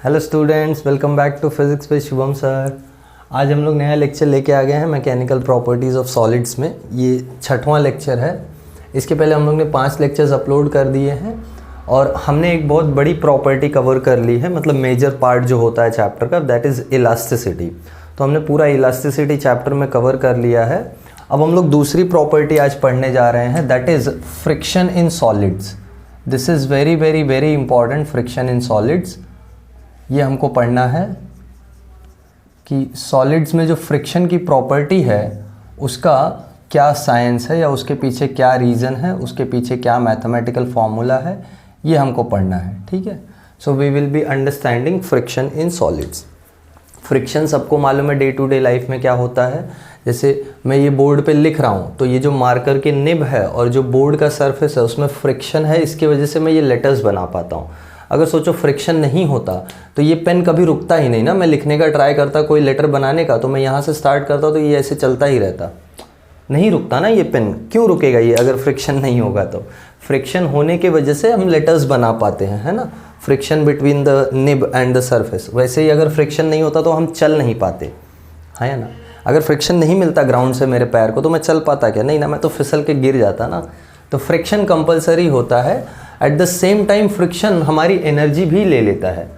Hello students, welcome back to physics with Shubham sir. आज हम लोग नया लेक्चर लेके आ गए हैं मैकेनिकल प्रॉपर्टीज़ ऑफ सॉलिड्स में। ये 6वां लेक्चर है। इसके पहले हम लोग ने 5 लेक्चर्स अपलोड कर दिए हैं और हमने एक बहुत बड़ी प्रॉपर्टी कवर कर ली है, मतलब मेजर पार्ट जो होता है चैप्टर का, दैट इज़ इलास्टिसिटी। तो हमने पूरा इलास्टिसिटी चैप्टर में कवर कर लिया है। अब हम लोग दूसरी प्रॉपर्टी आज पढ़ने जा रहे हैं, that is friction in solids. This is very very very important, friction in solids. ये हमको पढ़ना है कि सॉलिड्स में जो फ्रिक्शन की प्रॉपर्टी है उसका क्या साइंस है या उसके पीछे क्या रीज़न है, उसके पीछे क्या मैथमेटिकल फॉर्मूला है, ये हमको पढ़ना है। ठीक है, so we will be understanding friction in solids. Friction सबको मालूम है डे टू डे लाइफ में क्या होता है। जैसे मैं ये बोर्ड पे लिख रहा हूँ तो ये जो मार्कर की निब है और जो बोर्ड का सरफेस है उसमें फ्रिक्शन है, इसकी वजह से मैं ये लेटर्स बना पाता हूँ। अगर सोचो फ्रिक्शन नहीं होता तो ये पेन कभी रुकता ही नहीं ना। मैं लिखने का ट्राई करता कोई लेटर बनाने का, तो मैं यहाँ से स्टार्ट करता तो ये ऐसे चलता ही रहता, नहीं रुकता ना ये पेन। क्यों रुकेगा ये अगर फ्रिक्शन नहीं होगा? तो फ्रिक्शन होने की वजह से हम लेटर्स बना पाते हैं, है ना। Friction between the nib and the surface. वैसे ही अगर फ्रिक्शन नहीं होता तो हम चल नहीं पाते, है ना। अगर फ्रिक्शन नहीं मिलता ग्राउंड से मेरे पैर को तो मैं चल पाता क्या? नहीं ना, मैं तो फिसल के गिर जाता ना। तो फ्रिक्शन कंपलसरी होता है। At the same time friction हमारी एनर्जी भी ले लेता है।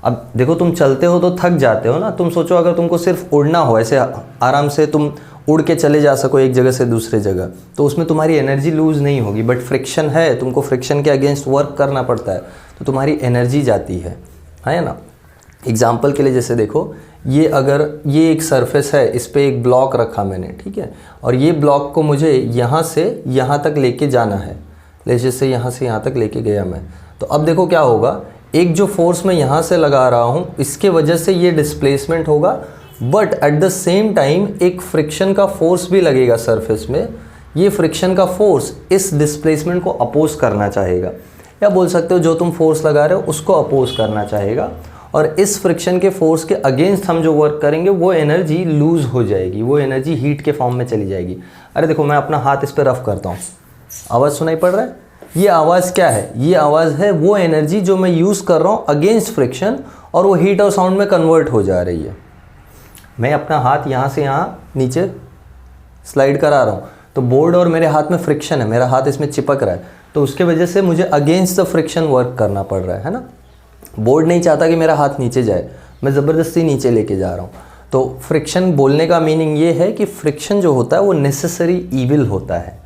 अब देखो, तुम चलते हो तो थक जाते हो ना। तुम सोचो अगर तुमको सिर्फ उड़ना हो, ऐसे आराम से तुम उड़ के चले जा सको एक जगह से दूसरे जगह, तो उसमें तुम्हारी एनर्जी लूज़ नहीं होगी। बट फ्रिक्शन है, तुमको फ्रिक्शन के अगेंस्ट वर्क करना पड़ता है, तो तुम्हारी एनर्जी जाती है ना। एग्जाम्पल के लिए जैसे देखो, ये अगर ये एक सरफेस है, इस पर एक ब्लॉक रखा मैंने, ठीक है, और ये ब्लॉक को मुझे यहाँ से यहाँ तक लेके जाना है। जैसे यहाँ से यहाँ तक लेके गया मैं, तो अब देखो क्या होगा। एक जो फोर्स मैं यहाँ से लगा रहा हूँ इसके वजह से ये डिस्प्लेसमेंट होगा, but at the same time एक फ्रिक्शन का फोर्स भी लगेगा सरफेस में। ये फ्रिक्शन का फोर्स इस डिस्प्लेसमेंट को अपोज करना चाहेगा, या बोल सकते हो जो तुम फोर्स लगा रहे हो उसको अपोज करना चाहेगा। और इस फ्रिक्शन के फोर्स के अगेंस्ट हम जो वर्क करेंगे वो एनर्जी लूज़ हो जाएगी, वो एनर्जी हीट के फॉर्म में चली जाएगी। अरे देखो, मैं अपना हाथ इस पर रफ करता हूँ, आवाज़ सुनाई पड़ रहा है? ये आवाज़ क्या है? ये आवाज़ है वो एनर्जी जो मैं यूज़ कर रहा हूँ अगेंस्ट फ्रिक्शन, और वो हीट और साउंड में कन्वर्ट हो जा रही है। मैं अपना हाथ यहाँ से यहाँ नीचे स्लाइड करा रहा हूँ, तो बोर्ड और मेरे हाथ में फ्रिक्शन है, मेरा हाथ इसमें चिपक रहा है, तो उसके वजह से मुझे अगेंस्ट द फ्रिक्शन वर्क करना पड़ रहा है ना। बोर्ड नहीं चाहता कि मेरा हाथ नीचे जाए, मैं ज़बरदस्ती नीचे लेके जा रहा हूँ। तो फ्रिक्शन बोलने का मीनिंग ये है कि फ्रिक्शन जो होता है वो नेसेसरी ईविल होता है।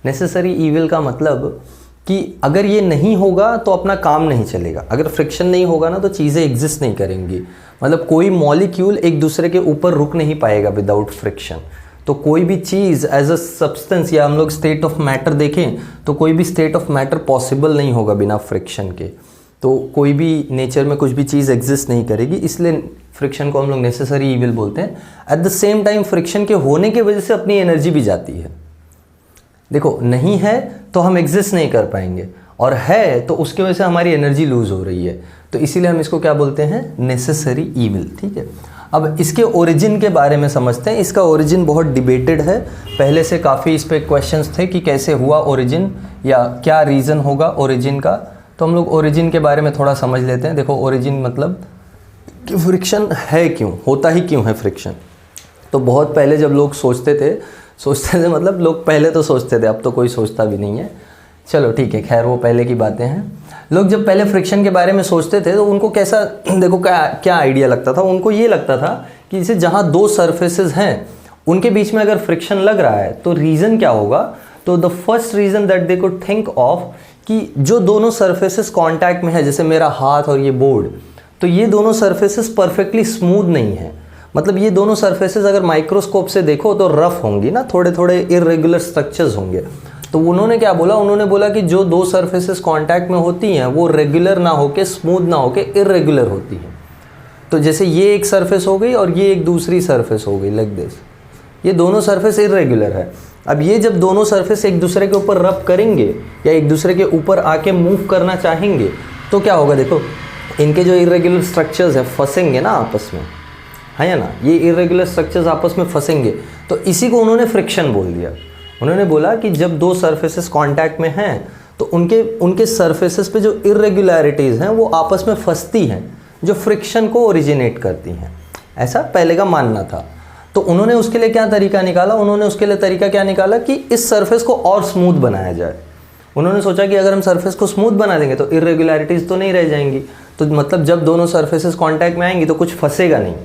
नेसेसरी ईविल का मतलब कि अगर ये नहीं होगा तो अपना काम नहीं चलेगा। अगर फ्रिक्शन नहीं होगा ना तो चीज़ें एग्जिस्ट नहीं करेंगी। मतलब कोई मॉलिक्यूल एक दूसरे के ऊपर रुक नहीं पाएगा विदाउट फ्रिक्शन। तो कोई भी चीज़ एज अ सब्सटेंस, या हम लोग स्टेट ऑफ मैटर देखें तो कोई भी स्टेट ऑफ मैटर पॉसिबल नहीं होगा बिना फ्रिक्शन के। तो कोई भी नेचर में कुछ भी चीज़ एग्जिस्ट नहीं करेगी, इसलिए फ्रिक्शन को हम लोग नेसेसरी ईविल बोलते हैं। At the same time friction के होने की वजह से अपनी एनर्जी भी जाती है। देखो, नहीं है तो हम एग्जिस्ट नहीं कर पाएंगे, और है तो उसकी वजह से हमारी एनर्जी लूज हो रही है, तो इसीलिए हम इसको क्या बोलते हैं? Necessary evil. ठीक है, अब इसके ओरिजिन के बारे में समझते हैं। इसका ओरिजिन बहुत डिबेटेड है, पहले से काफ़ी इस पर क्वेश्चंस थे कि कैसे हुआ ओरिजिन, या क्या रीज़न होगा ओरिजिन का। तो हम लोग ओरिजिन के बारे में थोड़ा समझ लेते हैं। देखो, ओरिजिन मतलब कि फ्रिक्शन है क्यों, होता ही क्यों है फ्रिक्शन। तो बहुत पहले जब लोग सोचते थे मतलब लोग पहले तो सोचते थे, अब तो कोई सोचता भी नहीं है। चलो ठीक है, खैर वो पहले की बातें हैं। लोग जब पहले फ्रिक्शन के बारे में सोचते थे तो उनको कैसा, देखो क्या आइडिया लगता था उनको। ये लगता था कि जैसे जहाँ दो सरफेसेस हैं उनके बीच में अगर फ्रिक्शन लग रहा है तो रीज़न क्या होगा। तो the first reason that they could think of कि जो दोनों सरफेसेस कांटेक्ट में है, जैसे मेरा हाथ और ये बोर्ड, तो ये दोनों सरफेसेस परफेक्टली स्मूथ नहीं है। मतलब ये दोनों सरफेसेस अगर माइक्रोस्कोप से देखो तो रफ होंगी ना, थोड़े थोड़े इरेगुलर स्ट्रक्चर्स होंगे। तो उन्होंने क्या बोला, उन्होंने बोला कि जो दो सरफेसेस कांटेक्ट में होती हैं वो रेगुलर ना होके, स्मूथ ना होके इरेगुलर होती हैं। तो जैसे ये एक सरफेस हो गई और ये एक दूसरी सरफेस हो गई, लाइक दिस। ये दोनों सरफेस इरेगुलर है। अब ये जब दोनों सरफेस एक दूसरे के ऊपर रब करेंगे या एक दूसरे के ऊपर आके मूव करना चाहेंगे तो क्या होगा। देखो, इनके जो इरेगुलर स्ट्रक्चर्स है फंसेंगे ना आपस में, है ना। ये इरेगुलर स्ट्रक्चर्स आपस में फंसेंगे, तो इसी को उन्होंने फ्रिक्शन बोल दिया। उन्होंने बोला कि जब दो सरफेसेस कांटेक्ट में हैं तो उनके सरफेसेस पे जो इरेगुलरिटीज़ हैं वो आपस में फंसती हैं, जो फ्रिक्शन को ओरिजिनेट करती हैं, ऐसा पहले का मानना था। तो उन्होंने उसके लिए क्या तरीका निकाला, उन्होंने उसके लिए तरीका क्या निकाला कि इस सरफेस को और स्मूथ बनाया जाए। उन्होंने सोचा कि अगर हम सरफेस को स्मूथ बना देंगे तो इरेगुलरिटीज़ तो नहीं रह जाएंगी, तो मतलब जब दोनों सरफेसेस कांटेक्ट में आएंगी तो कुछ फंसेगा नहीं,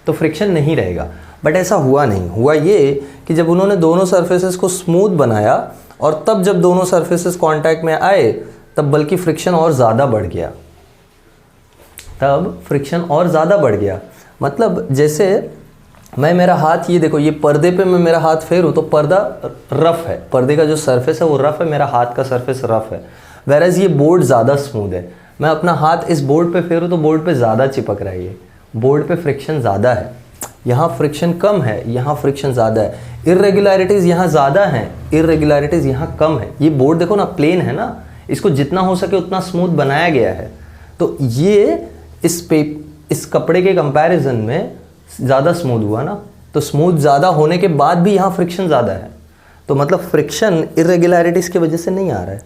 तो फ्रिक्शन नहीं रहेगा। बट ऐसा हुआ नहीं। हुआ ये कि जब उन्होंने दोनों सरफेसेस को स्मूथ बनाया और तब जब दोनों सरफेसेस कांटेक्ट में आए तब बल्कि फ्रिक्शन और ज़्यादा बढ़ गया, तब फ्रिक्शन और ज़्यादा बढ़ गया। मतलब जैसे मैं मेरा हाथ, ये देखो, ये पर्दे पे मैं मेरा हाथ फेरूँ तो पर्दा रफ़ है, पर्दे का जो सरफेस है वो रफ़ है, मेरा हाथ का सरफेस रफ़ है। वेरएज़ ये बोर्ड ज़्यादा स्मूथ है, मैं अपना हाथ इस बोर्ड पे फेरूँ तो बोर्ड पे ज़्यादा चिपक रहा है, ये बोर्ड पे फ्रिक्शन ज़्यादा है, यहाँ फ्रिक्शन कम है, यहाँ फ्रिक्शन ज़्यादा है। इरेगुलरिटीज़ यहाँ ज़्यादा हैं, इरेगुलरिटीज़ यहाँ कम है। ये बोर्ड देखो ना, प्लेन है ना, इसको जितना हो सके उतना स्मूथ बनाया गया है। तो ये इस कपड़े के कंपैरिजन में ज़्यादा स्मूथ हुआ ना, तो स्मूथ ज़्यादा होने के बाद भी यहाँ फ्रिक्शन ज़्यादा है। तो मतलब फ्रिक्शन इरेगुलरिटीज़ की वजह से नहीं आ रहा है,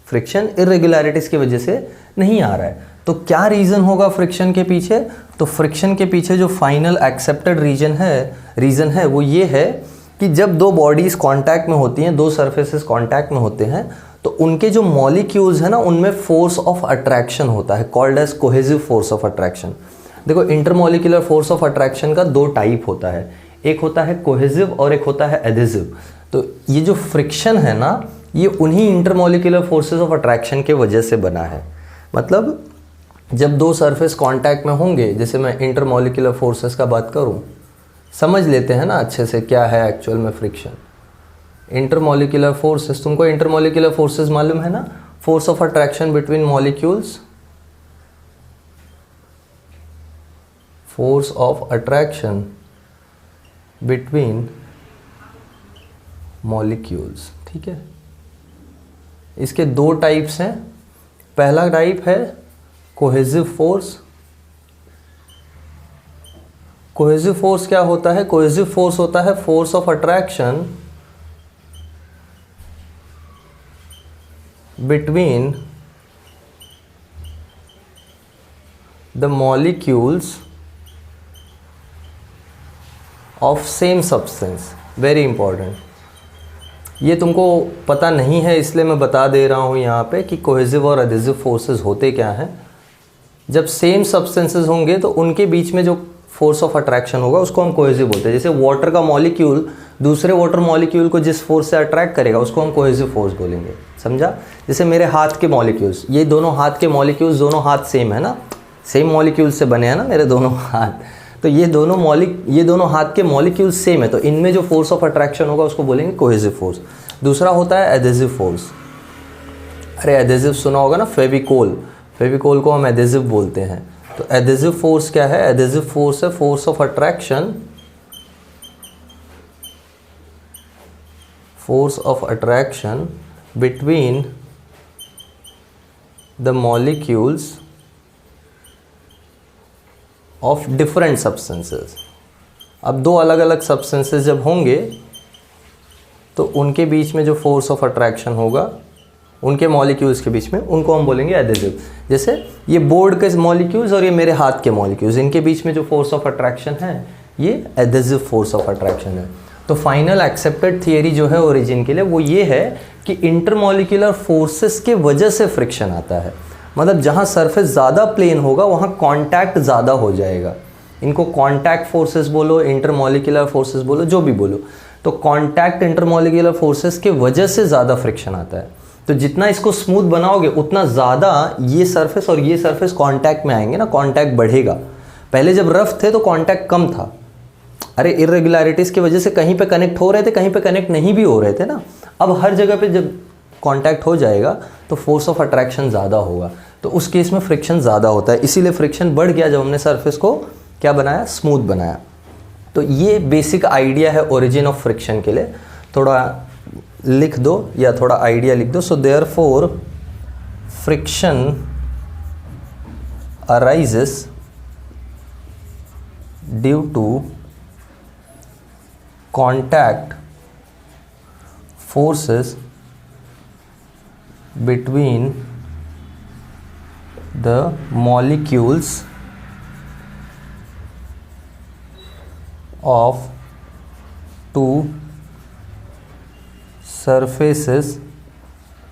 फ्रिक्शन इरेगुलरिटीज़ की वजह से नहीं आ रहा है। तो क्या रीज़न होगा फ्रिक्शन के पीछे? तो फ्रिक्शन के पीछे जो फाइनल एक्सेप्टेड रीज़न है वो ये है कि जब दो बॉडीज़ कांटेक्ट में होती हैं, दो सरफेसेस कांटेक्ट में होते हैं, तो उनके जो मॉलिक्यूल्स हैं ना, उनमें फोर्स ऑफ अट्रैक्शन होता है, called as cohesive force of attraction. देखो, इंटरमॉलिक्यूलर फोर्स ऑफ अट्रैक्शन का दो टाइप होता है, एक होता है कोहेसिव और एक होता है एडेसिव। तो ये जो फ्रिक्शन है ना, ये उन्हीं इंटरमॉलिक्यूलर फोर्सेस ऑफ अट्रैक्शन के वजह से बना है। मतलब जब दो सरफेस कांटेक्ट में होंगे, जैसे मैं इंटरमॉलिक्यूलर फोर्सेस का बात करूं, समझ लेते हैं ना अच्छे से क्या है एक्चुअल में फ्रिक्शन। इंटरमॉलिक्यूलर फोर्सेस, तुमको इंटरमॉलिक्यूलर फोर्सेस मालूम है ना, force of attraction between molecules, force of attraction between molecules, ठीक है। इसके दो टाइप्स हैं। पहला टाइप है कोहेसिव फोर्स। कोहेसिव फोर्स क्या होता है? कोहेसिव फोर्स होता है force of attraction between the molecules of same substance. Very important, ये तुमको पता नहीं है इसलिए मैं बता दे रहा हूँ यहाँ पे कि कोहेसिव और एडेसिव फोर्सेस होते क्या हैं। जब सेम सब्सटेंसेस होंगे तो उनके बीच में जो फोर्स ऑफ अट्रैक्शन होगा उसको हम कोहेसिव बोलते हैं। जैसे वाटर का मॉलिक्यूल दूसरे वाटर मॉलिक्यूल को जिस फोर्स से अट्रैक्ट करेगा उसको हम कोहेसिव फोर्स बोलेंगे, समझा। जैसे मेरे हाथ के मॉलिक्यूल्स, ये दोनों हाथ के मॉलिक्यूल्स, दोनों हाथ सेम है ना, सेम मॉलिक्यूल से बने हैं ना मेरे दोनों हाथ, तो ये दोनों हाथ के मॉलिक्यूल्स सेम है, तो इनमें जो फोर्स ऑफ अट्रैक्शन होगा उसको बोलेंगे कोहेसिव फोर्स। दूसरा होता है एडेसिव फोर्स। अरे एडेसिव सुना होगा ना, फेविकोल, फेविकोल को हम एडेसिव बोलते हैं। तो एडेसिव फोर्स क्या है? एडेसिव फोर्स है force of attraction, force of attraction between the molecules of different substances. अब दो अलग अलग सब्सटेंसेस जब होंगे तो उनके बीच में जो फोर्स ऑफ अट्रैक्शन होगा उनके मॉलिक्यूल्स के बीच में, उनको हम बोलेंगे एडेसिव। जैसे ये बोर्ड के मॉलिक्यूल्स और ये मेरे हाथ के मॉलिक्यूल्स, इनके बीच में जो फोर्स ऑफ अट्रैक्शन है ये एडेसिव फोर्स ऑफ अट्रैक्शन है। तो फाइनल एक्सेप्टेड थियरी जो है ओरिजिन के लिए वो ये है कि इंटरमॉलिक्यूलर फोर्सेस के वजह से फ्रिक्शन आता है। मतलब जहाँ सरफेस ज़्यादा प्लेन होगा वहाँ कांटेक्ट ज़्यादा हो जाएगा। इनको कांटेक्ट फोर्सेस बोलो, इंटरमॉलिक्यूलर फोर्सेस बोलो, जो भी बोलो, तो कांटेक्ट इंटरमॉलिक्यूलर फोर्सेस के वजह से ज़्यादा फ्रिक्शन आता है। तो जितना इसको स्मूथ बनाओगे उतना ज़्यादा ये सरफेस और ये सरफेस कांटेक्ट में आएंगे ना, कांटेक्ट बढ़ेगा। पहले जब रफ थे तो कांटेक्ट कम था, अरे इरेगुलरिटीज़ की वजह से कहीं पे कनेक्ट हो रहे थे, कहीं पे कनेक्ट नहीं भी हो रहे थे ना। अब हर जगह पे जब कांटेक्ट हो जाएगा तो फोर्स ऑफ अट्रैक्शन ज़्यादा होगा, तो उस केस में फ्रिक्शन ज़्यादा होता है। इसीलिए फ्रिक्शन बढ़ गया जब हमने सरफेस को क्या बनाया, स्मूथ बनाया। तो ये बेसिक आइडिया है ओरिजिन ऑफ फ्रिक्शन के लिए। थोड़ा लिख दो या थोड़ा आइडिया लिख दो। So therefore friction arises due to contact forces between the molecules of two surfaces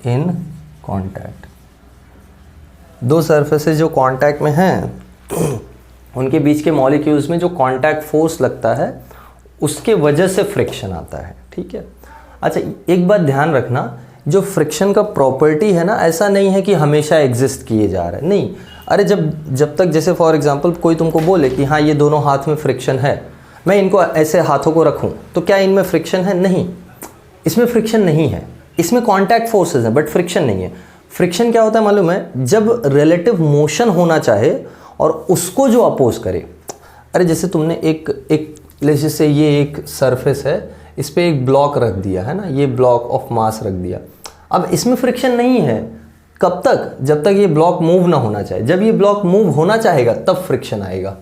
in contact. दो सरफेसेस जो कांटेक्ट में हैं उनके बीच के मॉलिक्यूल्स में जो कांटेक्ट फोर्स लगता है उसके वजह से फ्रिक्शन आता है। ठीक है। अच्छा, एक बात ध्यान रखना, जो फ्रिक्शन का प्रॉपर्टी है ना, ऐसा नहीं है कि हमेशा एग्जिस्ट किए जा रहा है, नहीं। अरे जब तक जैसे फॉर एग्जांपल कोई तुमको बोले कि हाँ ये दोनों हाथ में फ्रिक्शन है, मैं इनको ऐसे हाथों को रखूं तो क्या इनमें फ्रिक्शन है? नहीं, इसमें फ्रिक्शन नहीं है। इसमें कांटेक्ट फोर्सेस हैं बट फ्रिक्शन नहीं है। फ्रिक्शन क्या होता है मालूम है? जब रिलेटिव मोशन होना चाहे और उसको जो अपोज करे। अरे जैसे तुमने एक जैसे ये एक सरफेस है, इस पे एक ब्लॉक रख दिया है ना, ये ब्लॉक ऑफ मास रख दिया। अब इसमें फ्रिक्शन नहीं है, कब तक? जब तक ये ब्लॉक मूव ना होना चाहे। जब ये ब्लॉक मूव होना चाहेगा तब फ्रिक्शन आएगा।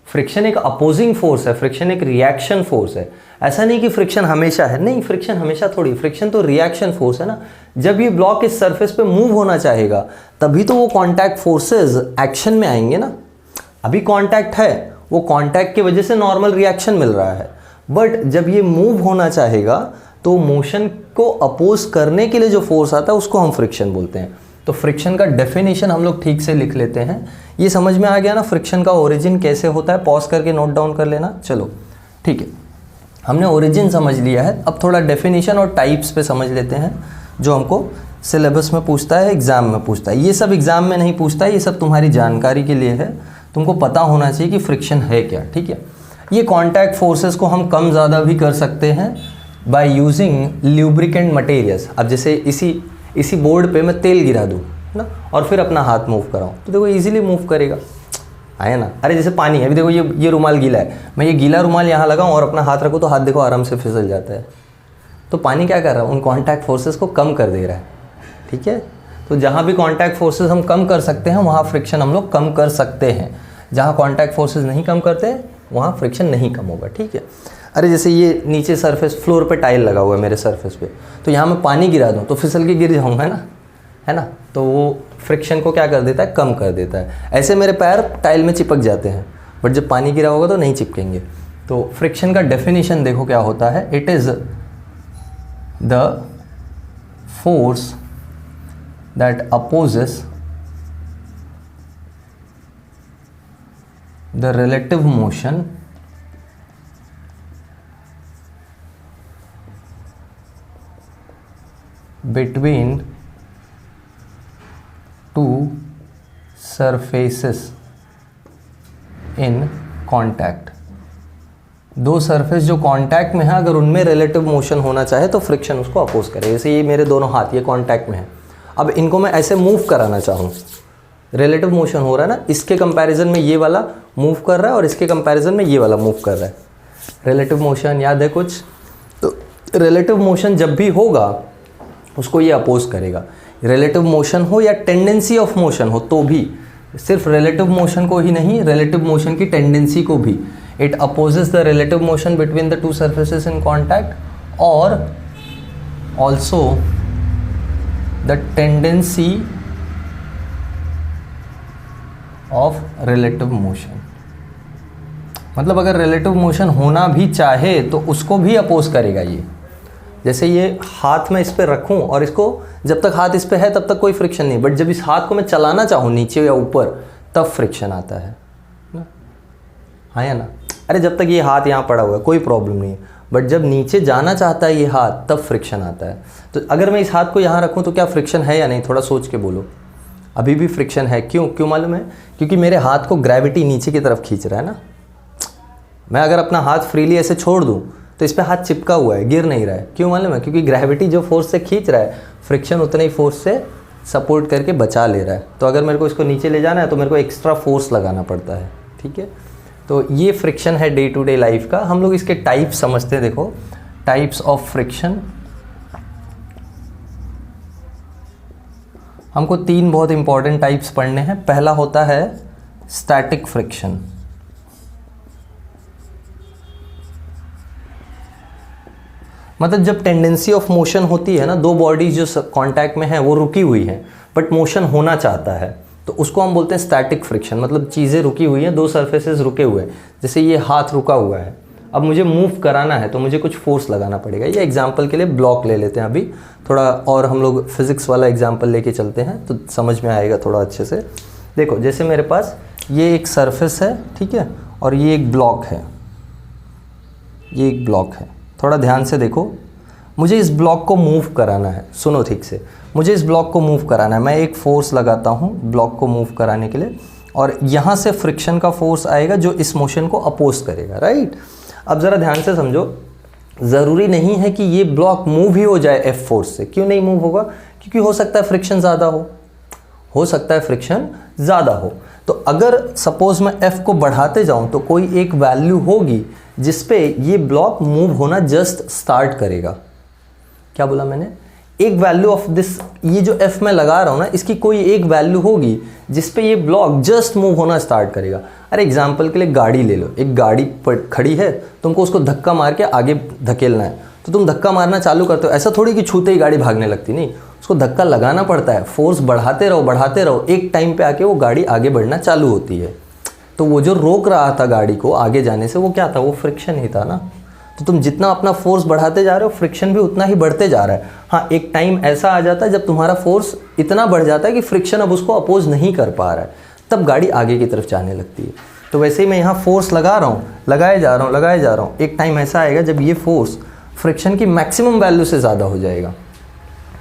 फ्रिक्शन एक अपोजिंग फोर्स है, फ्रिक्शन एक रिएक्शन फोर्स है। ऐसा नहीं कि फ्रिक्शन हमेशा है, नहीं, फ्रिक्शन हमेशा थोड़ी, फ्रिक्शन तो रिएक्शन फोर्स है ना। जब ये ब्लॉक इस सरफेस पे मूव होना चाहेगा तभी तो वो कांटेक्ट फोर्सेस एक्शन में आएंगे ना। अभी कांटेक्ट है, वो कांटेक्ट की वजह से नॉर्मल रिएक्शन मिल रहा है, बट जब ये मूव होना चाहेगा तो मोशन को अपोज करने के लिए जो फोर्स आता है उसको हम फ्रिक्शन बोलते हैं। तो फ्रिक्शन का डेफिनेशन हम लोग ठीक से लिख लेते हैं। ये समझ में आ गया ना फ्रिक्शन का ओरिजिन कैसे होता है? पॉज करके नोट डाउन कर लेना। चलो ठीक है, हमने ओरिजिन समझ लिया है। अब थोड़ा डेफिनेशन और टाइप्स पे समझ लेते हैं जो हमको सिलेबस में पूछता है, एग्जाम में पूछता है। ये सब एग्जाम में नहीं पूछता है, ये सब तुम्हारी जानकारी के लिए है। तुमको पता होना चाहिए कि फ्रिक्शन है क्या। ठीक है। ये कांटेक्ट फोर्सेस को हम कम ज़्यादा भी कर सकते हैं बाय यूजिंग ल्यूब्रिकेंट मटेरियल्स। अब जैसे इसी बोर्ड पे मैं तेल गिरा दूँ ना और फिर अपना हाथ मूव कराऊँ तो देखो इजीली मूव करेगा, आया ना। अरे जैसे पानी है, अभी देखो ये रुमाल गीला है, मैं ये गीला रुमाल यहाँ लगाऊँ और अपना हाथ रखूँ तो हाथ देखो आराम से फिसल जाता है। तो पानी क्या कर रहा है? उन कांटेक्ट फोर्सेस को कम कर दे रहा है। ठीक है। तो जहाँ भी कांटेक्ट फोर्सेस हम कम कर सकते हैं वहाँ फ्रिक्शन हम लोग कम कर सकते हैं। जहाँ कांटेक्ट फोर्सेस नहीं कम करते वहाँ फ्रिक्शन नहीं कम होगा। ठीक है। अरे जैसे ये नीचे सरफेस, फ्लोर पे टाइल लगा हुआ है मेरे सरफेस पे, तो यहाँ मैं पानी गिरा दूँ तो फिसल के गिर जाऊँगा है ना। तो वो फ्रिक्शन को क्या कर देता है? कम कर देता है। ऐसे मेरे पैर टाइल में चिपक जाते हैं, बट जब पानी गिरा होगा तो नहीं चिपकेंगे। तो फ्रिक्शन का डेफिनेशन देखो क्या होता है। It is the force that opposes the relative motion between two surfaces in contact। दो सरफेस जो कांटेक्ट में है, अगर उनमें रिलेटिव मोशन होना चाहे तो फ्रिक्शन उसको अपोज करे। जैसे ये मेरे दोनों हाथ ये कांटेक्ट में है, अब इनको मैं ऐसे मूव कराना चाहूँ, रिलेटिव मोशन हो रहा है ना, इसके कंपैरिजन में ये वाला मूव कर रहा है और इसके कंपैरिजन में ये वाला मूव कर रहा है। रिलेटिव मोशन याद है कुछ? तो रिलेटिव मोशन जब भी होगा उसको ये अपोज करेगा। रिलेटिव मोशन हो या टेंडेंसी ऑफ मोशन हो तो भी, सिर्फ रिलेटिव मोशन को ही नहीं, रिलेटिव मोशन की टेंडेंसी को भी। It opposes the relative motion between the two surfaces in contact और also the tendency of relative motion. मतलब अगर रिलेटिव मोशन होना भी चाहे तो उसको भी अपोज करेगा ये। जैसे ये हाथ में इस पर रखूं और इसको, जब तक हाथ इस पर है तब तक कोई फ्रिक्शन नहीं, बट जब इस हाथ को मैं चलाना चाहूँ नीचे या ऊपर तब फ्रिक्शन आता है ना। हाँ या ना। अरे जब तक ये हाथ यहाँ पड़ा हुआ है कोई प्रॉब्लम नहीं है, बट जब नीचे जाना चाहता है ये हाथ तब फ्रिक्शन आता है। तो अगर मैं इस हाथ को यहाँ रखूँ तो क्या फ्रिक्शन है या नहीं? थोड़ा सोच के बोलो। अभी भी फ्रिक्शन है। क्यों मालूम है? क्योंकि मेरे हाथ को ग्रेविटी नीचे की तरफ खींच रहा है ना। मैं अगर अपना हाथ फ्रीली ऐसे छोड़ दूं तो इस पर हाथ चिपका हुआ है, गिर नहीं रहा है। क्यों मालूम है? क्योंकि ग्रेविटी जो फोर्स से खींच रहा है, फ्रिक्शन उतने ही फोर्स से सपोर्ट करके बचा ले रहा है। तो अगर मेरे को इसको नीचे ले जाना है तो मेरे को एक्स्ट्रा फोर्स लगाना पड़ता है। ठीक है। तो ये फ्रिक्शन है डे टू डे लाइफ का। हम लोग इसके टाइप समझते हैं। देखो टाइप्स ऑफ फ्रिक्शन, हमको 3 बहुत इंपॉर्टेंट टाइप्स पढ़ने हैं। पहला होता है स्टैटिक फ्रिक्शन। मतलब जब टेंडेंसी ऑफ मोशन होती है ना, दो बॉडीज जो कांटेक्ट में है वो रुकी हुई हैं बट मोशन होना चाहता है, तो उसको हम बोलते हैं स्टैटिक फ्रिक्शन, मतलब चीज़ें रुकी हुई हैं, दो सरफेसेस रुके हुए हैं। जैसे ये हाथ रुका हुआ है, अब मुझे मूव कराना है तो मुझे कुछ फोर्स लगाना पड़ेगा। ये एग्जांपल के लिए ब्लॉक ले लेते हैं अभी, थोड़ा और हम लोग फिज़िक्स वाला एग्जांपल लेके चलते हैं तो समझ में आएगा थोड़ा अच्छे से। देखो जैसे मेरे पास ये एक सरफेस है, ठीक है, और ये एक ब्लॉक है, ये एक ब्लॉक है। थोड़ा ध्यान से देखो, मुझे इस ब्लॉक को मूव कराना है। सुनो ठीक से, मुझे इस ब्लॉक को मूव कराना है। मैं एक फोर्स लगाता हूँ ब्लॉक को मूव कराने के लिए, और यहाँ से फ्रिक्शन का फोर्स आएगा जो इस मोशन को अपोज करेगा, राइट। अब ज़रा ध्यान से समझो, ज़रूरी नहीं है कि ये ब्लॉक मूव ही हो जाए एफ फोर्स से। क्यों नहीं मूव होगा? क्योंकि हो सकता है फ्रिक्शन ज़्यादा हो सकता है फ्रिक्शन ज़्यादा हो। तो अगर सपोज मैं एफ को बढ़ाते जाऊँ तो कोई एक वैल्यू होगी जिस पे ये ब्लॉक मूव होना जस्ट स्टार्ट करेगा। क्या बोला मैंने? एक वैल्यू ऑफ दिस, ये जो एफ मैं लगा रहा हूँ ना, इसकी कोई एक वैल्यू होगी जिस पे ये ब्लॉक जस्ट मूव होना स्टार्ट करेगा। अरे एग्जांपल के लिए गाड़ी ले लो, एक गाड़ी खड़ी है, तुमको उसको धक्का मार के आगे धकेलना है, तो तुम धक्का मारना चालू करते हो। ऐसा थोड़ी कि छूते ही गाड़ी भागने लगती, नहीं, उसको धक्का लगाना पड़ता है, फोर्स बढ़ाते रहो, एक टाइम पे आके वो गाड़ी आगे बढ़ना चालू होती है। तो वो जो रोक रहा था गाड़ी को आगे जाने से, वो क्या था? वो फ्रिक्शन ही था ना। तो तुम जितना अपना फोर्स बढ़ाते जा रहे हो, फ्रिक्शन भी उतना ही बढ़ते जा रहा है। हाँ, एक टाइम ऐसा आ जाता है जब तुम्हारा फोर्स इतना बढ़ जाता है कि फ्रिक्शन अब उसको अपोज नहीं कर पा रहा है, तब गाड़ी आगे की तरफ जाने लगती है। तो वैसे ही मैं यहाँ फोर्स लगा रहा हूँ, लगाए जा रहा हूँ, एक टाइम ऐसा आएगा जब ये फोर्स फ्रिक्शन की मैक्सिमम वैल्यू से ज़्यादा हो जाएगा।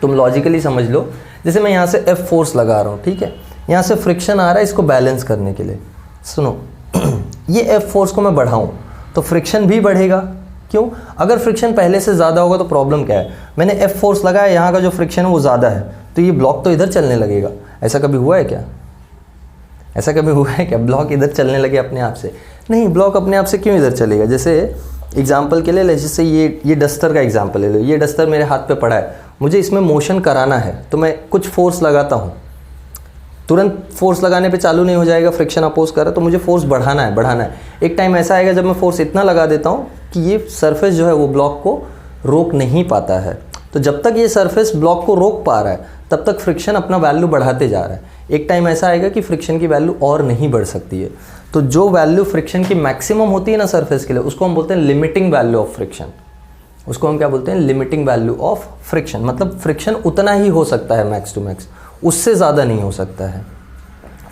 तुम लॉजिकली समझ लो, जैसे मैं यहाँ से एफ फोर्स लगा रहा हूँ, ठीक है, यहाँ से फ्रिक्शन आ रहा है इसको बैलेंस करने के लिए। सुनो ये एफ फोर्स को मैं बढ़ाऊँ तो फ्रिक्शन भी बढ़ेगा। क्यों? अगर फ्रिक्शन पहले से ज़्यादा होगा तो प्रॉब्लम क्या है? मैंने एफ फोर्स लगाया, यहाँ का जो फ्रिक्शन है वो ज़्यादा है, तो ये ब्लॉक तो इधर चलने लगेगा। ऐसा कभी हुआ है क्या? ऐसा कभी हुआ है क्या ब्लॉक इधर चलने लगे अपने आप से? नहीं, ब्लॉक अपने आप से क्यों इधर चलेगा? जैसे एग्जाम्पल के लिए, जैसे ये डस्टर का एग्जाम्पल ले लो। ये डस्टर मेरे हाथ पे पड़ा है, मुझे इसमें मोशन कराना है, तो मैं कुछ फोर्स लगाता हूँ, तुरंत फोर्स लगाने पे चालू नहीं हो जाएगा, फ्रिक्शन अपोज कर रहा है, तो मुझे फोर्स बढ़ाना है। एक टाइम ऐसा आएगा जब मैं फोर्स इतना लगा देता हूँ कि ये सरफेस जो है वो ब्लॉक को रोक नहीं पाता है। तो जब तक ये सरफेस ब्लॉक को रोक पा रहा है तब तक फ्रिक्शन अपना वैल्यू बढ़ाते जा रहा है। एक टाइम ऐसा आएगा कि फ्रिक्शन की वैल्यू और नहीं बढ़ सकती है। तो जो वैल्यू फ्रिक्शन की मैक्सिमम होती है ना सरफेस के लिए, उसको हम बोलते हैं लिमिटिंग वैल्यू ऑफ फ्रिक्शन। उसको हम क्या बोलते हैं? Limiting value of friction. मतलब फ्रिक्शन उतना ही हो सकता है मैक्स टू मैक्स, उससे ज़्यादा नहीं हो सकता है।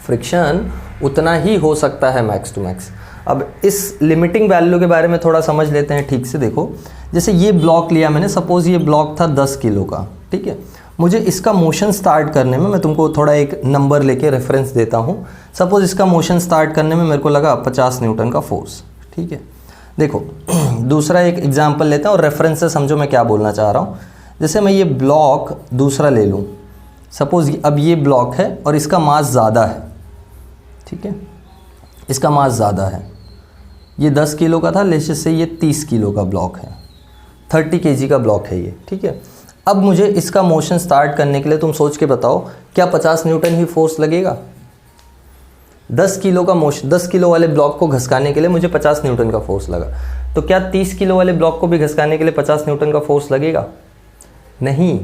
फ्रिक्शन उतना ही हो सकता है मैक्स टू मैक्स। अब इस लिमिटिंग वैल्यू के बारे में थोड़ा समझ लेते हैं ठीक से। देखो जैसे ये ब्लॉक लिया मैंने, सपोज़ ये ब्लॉक था 10 किलो का, ठीक है। मुझे इसका मोशन स्टार्ट करने में, मैं तुमको थोड़ा एक नंबर लेके रेफरेंस देता हूँ। सपोज़ इसका मोशन स्टार्ट करने में मेरे को लगा 50 न्यूटन का फोर्स, ठीक है। देखो दूसरा एक एग्जांपल लेते हैं और रेफरेंस से समझो मैं क्या बोलना चाह रहा हूँ। जैसे मैं ये ब्लॉक दूसरा ले लूँ, सपोज़ अब ये ब्लॉक है और इसका मास ज़्यादा है, ठीक है, इसका मास ज़्यादा है। ये 10 किलो का था, लेट्स से ये 30 किलो का ब्लॉक है, 30 kg का ब्लॉक है ये, ठीक है। अब मुझे इसका मोशन स्टार्ट करने के लिए तुम सोच के बताओ, क्या 50 न्यूटन ही फोर्स लगेगा? 10 किलो का मोशन, 10 किलो वाले ब्लॉक को घसकाने के लिए मुझे 50 न्यूटन का फोर्स लगा, तो क्या 30 किलो वाले ब्लॉक को भी घसकाने के लिए 50 न्यूटन का फोर्स लगेगा? नहीं।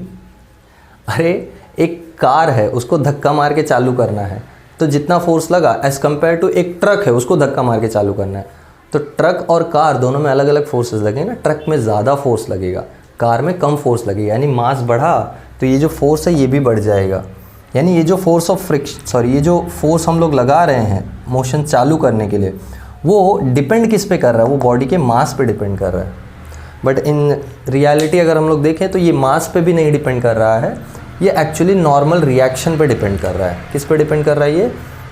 अरे एक कार है, उसको धक्का मार के चालू करना है, तो जितना फोर्स लगा एज कम्पेयर टू एक ट्रक है, उसको धक्का मार के चालू करना है, तो ट्रक और कार दोनों में अलग अलग फोर्सेस लगेंगे ना। ट्रक में ज़्यादा फोर्स लगेगा, कार में कम फोर्स लगेगा, यानी मास बढ़ा तो ये जो फोर्स है ये भी बढ़ जाएगा। यानी ये जो फोर्स ऑफ फ्रिक्शन, ये जो फोर्स हम लोग लगा रहे हैं मोशन चालू करने के लिए, वो डिपेंड किस पे कर रहा है? वो बॉडी के मास पे डिपेंड कर रहा है। बट इन रियलिटी अगर हम लोग देखें तो ये मास पे भी नहीं डिपेंड कर रहा है, ये एक्चुअली नॉर्मल रिएक्शन पे डिपेंड कर रहा है। किस पे डिपेंड कर रहा है? ये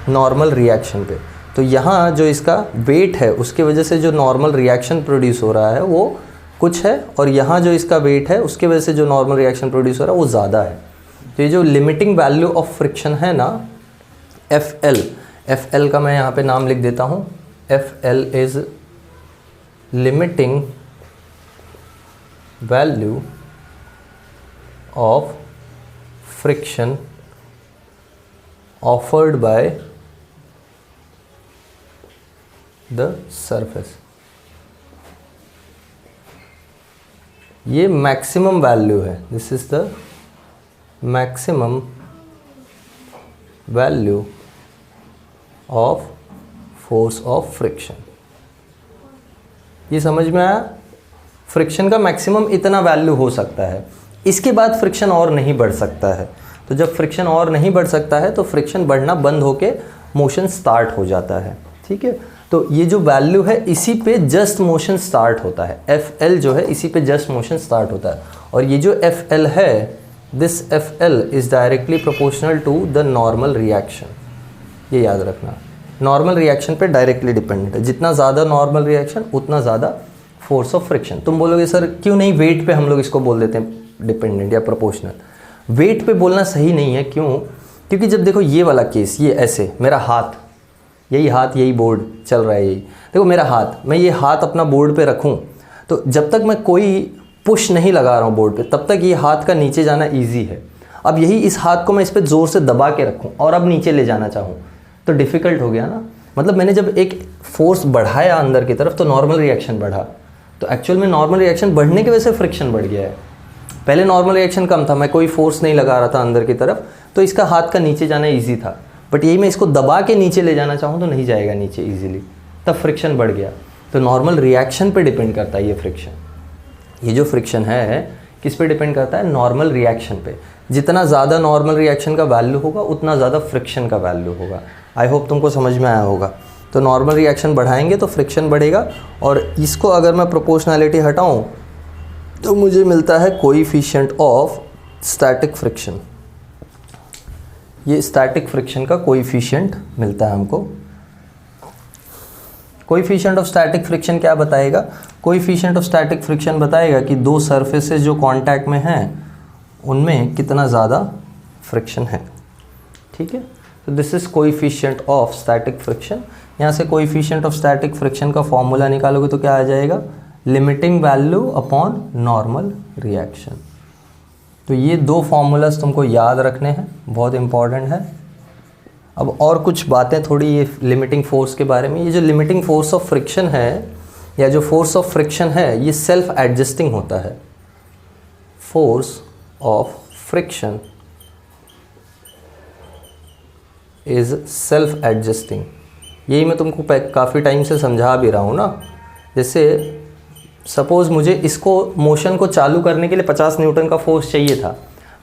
नॉर्मल रिएक्शन पे। तो यहाँ जो इसका वेट है उसके वजह से जो नॉर्मल रिएक्शन प्रोड्यूस हो रहा है वो कुछ है, और यहाँ जो इसका वेट है उसके वजह से जो नॉर्मल रिएक्शन प्रोड्यूस हो रहा है वो ज़्यादा है। तो ये जो लिमिटिंग वैल्यू ऑफ फ्रिक्शन है ना, एफ एल का मैं यहाँ पे नाम लिख देता हूँ। F L is limiting value of friction offered by the surface. ये मैक्सिमम वैल्यू है, this is the maximum value of force of friction. ये समझ में आया? फ्रिक्शन का मैक्सिमम इतना वैल्यू हो सकता है, इसके बाद फ्रिक्शन और नहीं बढ़ सकता है। तो जब फ्रिक्शन और नहीं बढ़ सकता है तो फ्रिक्शन बढ़ना बंद होके मोशन स्टार्ट हो जाता है। ठीक है, तो ये जो वैल्यू है इसी पे जस्ट मोशन स्टार्ट होता है। एफ एल जो है इसी पे जस्ट मोशन स्टार्ट होता है, और ये जो एफ एल है, this F L is directly proportional to the normal reaction. ये याद रखना, नॉर्मल रिएक्शन पे डायरेक्टली डिपेंडेंट है। जितना ज़्यादा नॉर्मल रिएक्शन उतना ज़्यादा फोर्स ऑफ फ्रिक्शन। तुम बोलोगे सर क्यों नहीं वेट पे हम लोग इसको बोल देते हैं डिपेंडेंट या प्रोपोर्शनल। वेट पे बोलना सही नहीं है। क्यों? क्योंकि जब देखो ये वाला केस, ये ऐसे मेरा हाथ, यही हाथ, यही बोर्ड चल रहा है, यही देखो मेरा हाथ, मैं ये हाथ अपना बोर्ड पे रखूं तो जब तक मैं कोई पुश नहीं लगा रहा हूँ बोर्ड पे तब तक ये हाथ का नीचे जाना ईजी है। अब यही इस हाथ को मैं इस पर ज़ोर से दबा के रखूँ और अब नीचे ले जाना चाहूँ तो डिफ़िकल्ट हो गया ना। मतलब मैंने जब एक फोर्स बढ़ाया अंदर की तरफ तो नॉर्मल रिएक्शन बढ़ा, तो एक्चुअल में नॉर्मल रिएक्शन बढ़ने की वजह से फ्रिक्शन बढ़ गया है। पहले नॉर्मल रिएक्शन कम था, मैं कोई फोर्स नहीं लगा रहा था अंदर की तरफ, तो इसका हाथ का नीचे जाना ईजी था। बट यही मैं इसको दबा के नीचे ले जाना चाहूँ तो नहीं जाएगा नीचे ईजिली, तब फ्रिक्शन बढ़ गया। तो नॉर्मल रिएक्शन पे डिपेंड करता है ये फ्रिक्शन। ये जो फ्रिक्शन है किस पे डिपेंड करता है? नॉर्मल रिएक्शन पे। जितना ज़्यादा नॉर्मल रिएक्शन का वैल्यू होगा उतना ज़्यादा फ्रिक्शन का वैल्यू होगा। आई होप तुमको समझ में आया होगा। तो नॉर्मल रिएक्शन बढ़ाएंगे तो फ्रिक्शन बढ़ेगा, और इसको अगर मैं प्रोपोर्शनैलिटी हटाऊँ तो मुझे मिलता है कोएफिशिएंट ऑफ स्टैटिक फ्रिक्शन। ये स्टैटिक फ्रिक्शन का कोएफिशिएंट मिलता है हमको। कोएफिशिएंट ऑफ स्टैटिक फ्रिक्शन क्या बताएगा? कोएफिशिएंट ऑफ स्टैटिक फ्रिक्शन बताएगा कि दो सरफेसेस जो कांटेक्ट में हैं उनमें कितना ज़्यादा फ्रिक्शन है। ठीक है, तो this is coefficient of static friction. यहाँ से कोएफिशिएंट ऑफ स्टैटिक फ्रिक्शन का फॉर्मूला निकालोगे तो क्या आ जाएगा? Limiting value upon normal reaction. तो ये दो फॉर्मूलाज तुमको याद रखने हैं, बहुत इंपॉर्टेंट है। अब और कुछ बातें थोड़ी ये लिमिटिंग फोर्स के बारे में। ये जो लिमिटिंग फोर्स ऑफ फ्रिक्शन है या जो फोर्स ऑफ फ्रिक्शन है ये सेल्फ एडजस्टिंग होता है। Force of friction is self adjusting. यही मैं तुमको काफ़ी टाइम से समझा भी रहा हूँ ना। जैसे सपोज़ मुझे इसको मोशन को चालू करने के लिए 50 न्यूटन का फोर्स चाहिए था,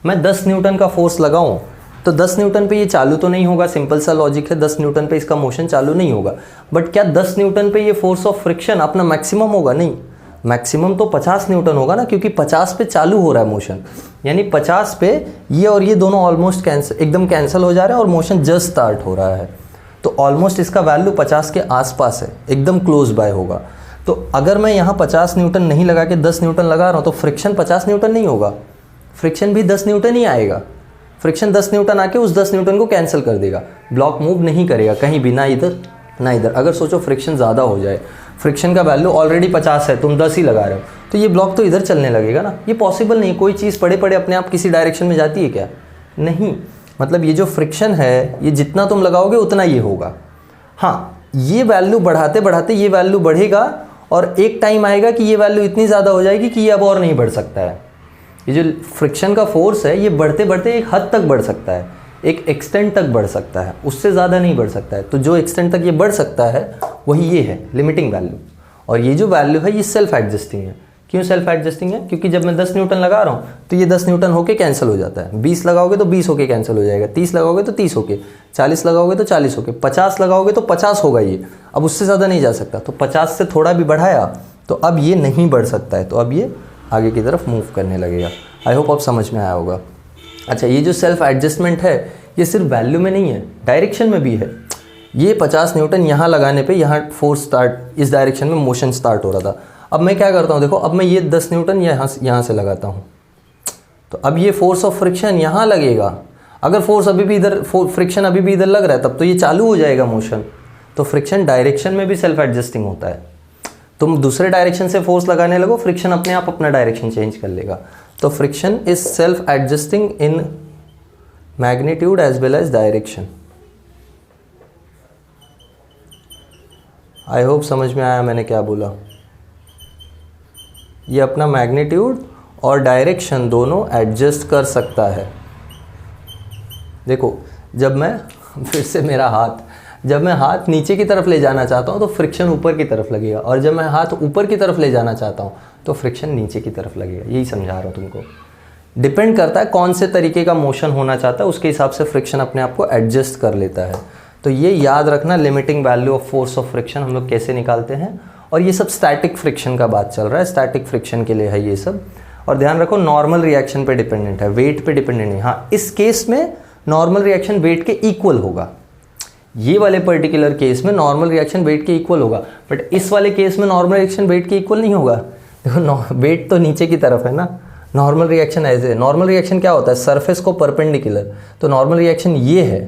मैं 10 न्यूटन का फोर्स लगाऊं तो 10 न्यूटन पे ये चालू तो नहीं होगा। सिंपल सा लॉजिक है, 10 न्यूटन पे इसका मोशन चालू नहीं होगा। बट क्या 10 न्यूटन पे ये फोर्स ऑफ फ्रिक्शन अपना मैक्सिमम होगा? नहीं, मैक्सिमम तो 50 न्यूटन होगा ना, क्योंकि 50 पे चालू हो रहा है मोशन। यानी 50 पे ये और ये दोनों ऑलमोस्ट एकदम कैंसिल हो जा रहा है और मोशन जस्ट स्टार्ट हो रहा है। तो ऑलमोस्ट इसका वैल्यू 50 के आसपास है, एकदम क्लोज बाय होगा। तो अगर मैं यहाँ 50 न्यूटन नहीं लगा के 10 न्यूटन लगा रहा हूँ तो फ्रिक्शन 50 न्यूटन नहीं होगा, फ्रिक्शन भी 10 न्यूटन ही आएगा। फ्रिक्शन 10 न्यूटन आके उस 10 न्यूटन को कैंसिल कर देगा, ब्लॉक मूव नहीं करेगा कहीं भी, ना इधर ना इधर। अगर सोचो फ्रिक्शन ज़्यादा हो जाए, फ्रिक्शन का वैल्यू ऑलरेडी 50 है, तुम 10 ही लगा रहे हो, तो ये ब्लॉक तो इधर चलने लगेगा ना। ये पॉसिबल नहीं। कोई चीज़ पड़े पड़े अपने आप किसी डायरेक्शन में जाती है क्या? नहीं। मतलब ये जो फ्रिक्शन है ये जितना तुम लगाओगे उतना ये होगा। हाँ, ये वैल्यू बढ़ाते बढ़ाते ये वैल्यू बढ़ेगा और एक टाइम आएगा कि ये वैल्यू इतनी ज़्यादा हो जाएगी कि ये अब और नहीं बढ़ सकता है। ये जो फ्रिक्शन का फोर्स है ये बढ़ते बढ़ते एक हद तक बढ़ सकता है, एक एक्सटेंट तक बढ़ सकता है, उससे ज़्यादा नहीं बढ़ सकता है। तो जो एक्सटेंट तक ये बढ़ सकता है वही ये है लिमिटिंग वैल्यू। और ये जो वैल्यू है ये सेल्फ एडजस्टिंग है। क्यों सेल्फ एडजस्टिंग है? क्योंकि जब मैं 10 न्यूटन लगा रहा हूँ तो ये 10 न्यूटन होके कैंसिल हो जाता है। 20 लगाओगे तो 20 होके कैंसिल हो जाएगा, 30 लगाओगे तो 30 होके, 40 लगाओगे तो 40 होके, 50 लगाओगे तो 50 होगा ये। अब उससे ज़्यादा नहीं जा सकता। तो 50 से थोड़ा भी बढ़ाया तो अब ये नहीं बढ़ सकता है, तो अब ये आगे की तरफ मूव करने लगेगा। आई होप आप समझ में आया होगा। अच्छा, ये जो सेल्फ एडजस्टमेंट है ये सिर्फ वैल्यू में नहीं है, डायरेक्शन में भी है। ये 50 न्यूटन यहाँ लगाने पे यहाँ फोर्स स्टार्ट, इस डायरेक्शन में मोशन स्टार्ट हो रहा था। अब मैं क्या करता हूँ, देखो अब मैं ये 10 न्यूटन यहाँ से लगाता हूँ तो अब ये फोर्स ऑफ फ्रिक्शन यहाँ लगेगा। अगर फोर्स अभी भी इधर, फ्रिक्शन अभी भी इधर लग रहा है तब तो ये चालू हो जाएगा मोशन। तो फ्रिक्शन डायरेक्शन में भी सेल्फ एडजस्टिंग होता है। तुम दूसरे डायरेक्शन से फोर्स लगाने लगो, फ्रिक्शन अपने आप अपना डायरेक्शन चेंज कर लेगा। तो friction is self adjusting in magnitude as well as direction. I hope समझ में आया मैंने क्या बोला। ये अपना मैग्नीट्यूड और डायरेक्शन दोनों एडजस्ट कर सकता है। देखो जब मैं फिर से मेरा हाथ, जब मैं हाथ नीचे की तरफ ले जाना चाहता हूँ तो फ्रिक्शन ऊपर की तरफ लगेगा, और जब मैं हाथ ऊपर की तरफ ले जाना चाहता हूँ तो फ्रिक्शन नीचे की तरफ लगेगा। यही समझा रहा हूँ तुमको। डिपेंड करता है कौन से तरीके का मोशन होना चाहता है, उसके हिसाब से फ्रिक्शन अपने आप को एडजस्ट कर लेता है। तो ये याद रखना, limiting value of force of friction हम लोग कैसे निकालते हैं। और ये सब स्टैटिक फ्रिक्शन का बात चल रहा है, स्टैटिक फ्रिक्शन के लिए है ये सब। और ध्यान रखो नॉर्मल रिएक्शन पे डिपेंडेंट है, वेट पे डिपेंडेंट नहीं। हाँ, इस केस में नॉर्मल रिएक्शन वेट के इक्वल होगा। ये वाले पर्टिकुलर केस में नॉर्मल रिएक्शन वेट के इक्वल होगा, बट इस वाले केस में नॉर्मल रिएक्शन वेट के इक्वल नहीं होगा। देखो वेट तो नीचे की तरफ है ना, नॉर्मल रिएक्शन ऐसे। नॉर्मल रिएक्शन क्या होता है, सरफेस को परपेंडिकुलर। तो नॉर्मल रिएक्शन ये है,